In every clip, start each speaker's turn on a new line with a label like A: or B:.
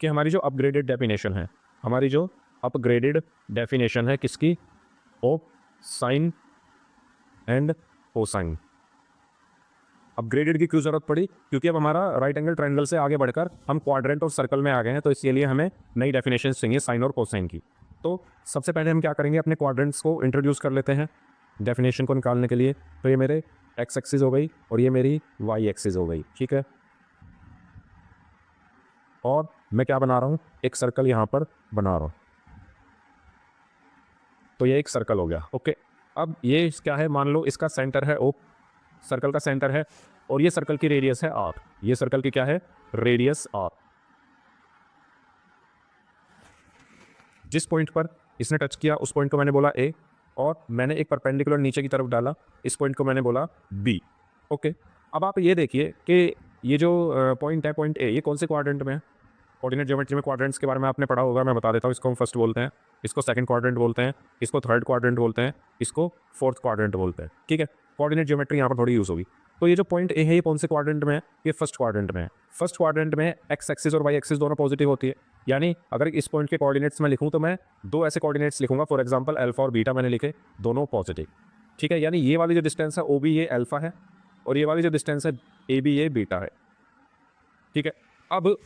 A: कि हमारी जो अपग्रेडेड डेफिनेशन है, हमारी जो अपग्रेडेड डेफिनेशन है किसकी, of sine and cosine. Upgraded की क्यों जरूरत पड़ी, क्योंकि अब हमारा राइट एंगल ट्रायंगल से आगे बढ़कर हम क्वाड्रेंट और सर्कल में आ गए हैं, तो इसके लिए हमें नई डेफिनेशन चाहिए साइन और कोसाइन की। तो सबसे पहले हम क्या करेंगे, अपने क्वाड्रेंट्स को इंट्रोड्यूस कर लेते हैं डेफिनेशन को निकालने के लिए। तो ये मेरे एक्स एक्सिस हो गई और ये मेरी वाई एक्सिस हो गई, ठीक है। और मैं क्या बना रहा हूँ, एक सर्कल यहाँ पर बना रहा हूँ, तो ये एक सर्कल हो गया, ओके। अब ये क्या है, मान लो इसका सेंटर है ओ, सर्कल का सेंटर है, और ये सर्कल की रेडियस है आर। ये सर्कल की क्या है, रेडियस आर। जिस पॉइंट पर इसने टच किया उस पॉइंट को मैंने बोला ए, और मैंने एक परपेंडिकुलर नीचे की तरफ डाला, इस पॉइंट को मैंने बोला बी, ओके। अब आप ये देखिए कि ये जो पॉइंट है, पॉइंट ए, ये कौन से क्वाड्रेंट में है। कोऑर्डिनेट ज्योमेट्री में क्वाड्रेंट्स के बारे में आपने पढ़ा होगा, मैं बता देता हूँ। इसको हम फर्स्ट बोलते हैं, इसको सेकंड क्वाड्रेंट बोलते हैं, इसको थर्ड क्वाड्रेंट बोलते हैं, इसको फोर्थ क्वाड्रेंट बोलते हैं, ठीक है। कोऑर्डिनेट ज्योमेट्री यहाँ पर थोड़ी यूज़ होगी। तो ये जो पॉइंट ए है, ये कौन से क्वाड्रेंट में है, ये फर्स्ट क्वाड्रेंट में है। फर्स्ट क्वाड्रेंट में एक्स एक्सिस और वाई एक्सिस दोनों पॉजिटिव होती है, यानी अगर इस पॉइंट के कोऑर्डिनेट्स में लिखूँ तो मैं दो ऐसे कोऑर्डिनेट्स लिखूंगा, फॉर एग्जांपल अल्फा और बीटा मैंने लिखे, दोनों पॉजिटिव, ठीक है। यानी ये वाली जो डिस्टेंस है ओ बी, ये अल्फा है, और ये वाली जो डिस्टेंस है ए बी, ये बीटा है, ठीक है। अब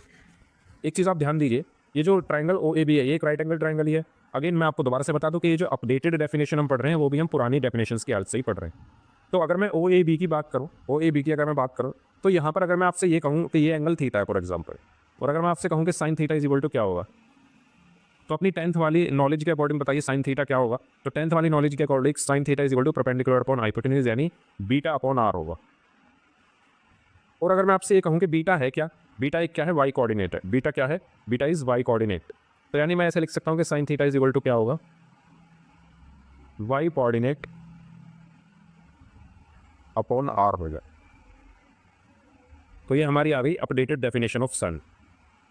A: एक चीज़ आप ध्यान दीजिए, ये जो ट्रायंगल ओ ए बी है, ये एक राइट एंगल ट्रायंगल ही है। अगेन मैं आपको दोबारा से बता दूं कि ये जो अपडेटेड डेफिनेशन हम पढ़ रहे हैं वो भी हम पुरानी डेफिनेशंस की हेल्प से ही पढ़ रहे हैं। तो अगर मैं ओ ए बी की बात करूं, ओ ए बी की अगर मैं बात करूं, तो यहाँ पर अगर मैं आपसे ये कहूँ कि ये एंगल थीटा है फॉर एग्जाम्पल, और अगर मैं आपसे कहूँ कि sine theta is equal to क्या होगा, तो अपनी 10th वाली नॉलेज के अकॉर्डिंग बताइए साइन थीटा क्या होगा। तो 10th वाली नॉलेज के according sine theta is equal to perpendicular upon hypotenuse, यानी बीटा अपॉन आर होगा। और अगर मैं आपसे ये कहूँ कि बीटा है क्या, बीटा एक क्या है, वाई कोऑर्डिनेट है। बीटा क्या है, बीटा इज वाई कोऑर्डिनेट। तो यानी मैं ऐसे लिख सकता हूँ कि sine theta is equal to क्या होगा, वाई कोऑर्डिनेट अपॉन आर होगा। तो ये हमारी आ गई अपडेटेड डेफिनेशन ऑफ सन।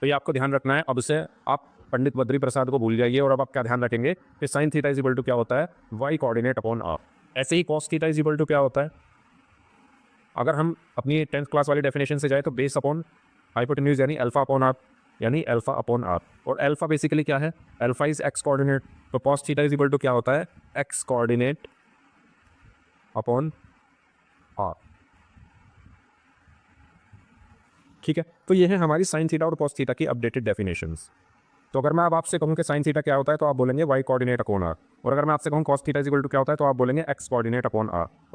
A: तो ये आपको ध्यान रखना है। अब से आप पंडित बद्री प्रसाद को भूल जाइए, और अब आप क्या ध्यान रखेंगे कि sine theta is equal to क्या होता है, वाई कोऑर्डिनेट अपॉन आर। ऐसे ही cos theta is equal to क्या होता है, अगर हम अपनी 10th क्लास वाली डेफिनेशन से जाए तो बेस अपॉन हाइपोटेन्यूज, यानी अल्फा अपॉन आर, यानी अल्फा अपॉन आर। और अल्फा बेसिकली क्या है, अल्फा इज एक्स कोऑर्डिनेट, तो cos theta is equal to क्या होता है, एक्स कोऑर्डिनेट अपॉन आर, ठीक है। तो ये है हमारी साइन थीटा और कॉस थीटा की अपडेटेड डेफिनेशंस। तो अगर मैं अब आपसे कहूँ कि साइन थीटा क्या होता है, तो आप बोलेंगे वाई कोऑर्डिनेट अपॉन आर, और अगर मैं आपसे कहूँ cos theta is equal to क्या होता है, तो आप बोलेंगे एक्स कोऑर्डिनेट अपॉन आर।